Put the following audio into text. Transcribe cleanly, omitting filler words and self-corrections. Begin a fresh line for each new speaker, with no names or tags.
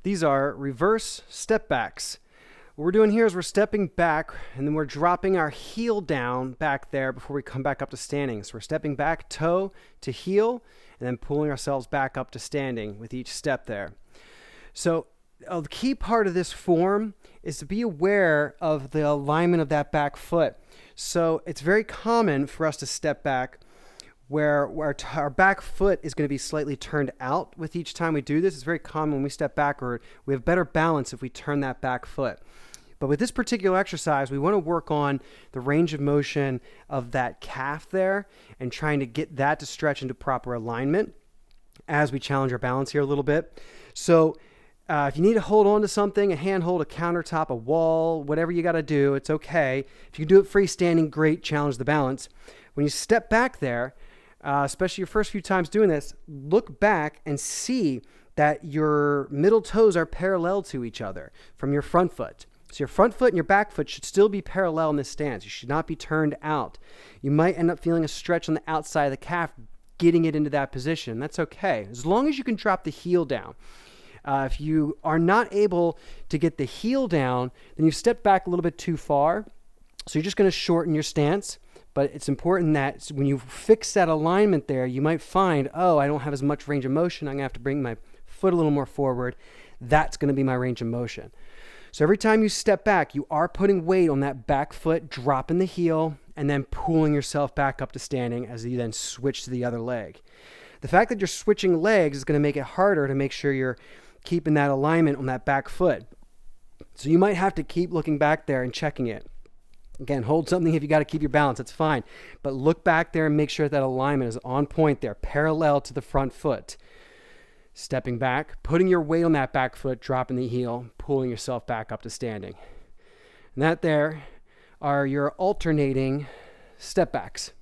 These are reverse step backs. What we're doing here is we're stepping back and then we're dropping our heel down back there before we come back up to standing. So we're stepping back toe to heel and then pulling ourselves back up to standing with each step there. So the key part of this form is to be aware of the alignment of that back foot. So it's very common for us to step back where our back foot is going to be slightly turned out with each time we do this. It's very common when we step backward. We have better balance if we turn that back foot. But with this particular exercise, we want to work on the range of motion of that calf there and trying to get that to stretch into proper alignment as we challenge our balance here a little bit. So if you need to hold on to something, a handhold, a countertop, a wall, whatever you got to do, it's okay. If you can do it freestanding, great, challenge the balance. When you step back there, especially your first few times doing this, look back and see that your middle toes are parallel to each other from your front foot. So your front foot and your back foot should still be parallel in this stance. You should not be turned out. You might end up feeling a stretch on the outside of the calf, getting it into that position. That's okay, as long as you can drop the heel down. If you are not able to get the heel down, then you step back a little bit too far. So you're just going to shorten your stance. But it's important that when you fix that alignment there, you might find, oh, I don't have as much range of motion. I'm going to have to bring my foot a little more forward. That's going to be my range of motion. So every time you step back, you are putting weight on that back foot, dropping the heel, and then pulling yourself back up to standing as you then switch to the other leg. The fact that you're switching legs is going to make it harder to make sure you're keeping that alignment on that back foot. So you might have to keep looking back there and checking it. Again, hold something if you got to keep your balance, that's fine. But look back there and make sure that alignment is on point there, parallel to the front foot. Stepping back, putting your weight on that back foot, dropping the heel, pulling yourself back up to standing. And that there are your alternating step backs.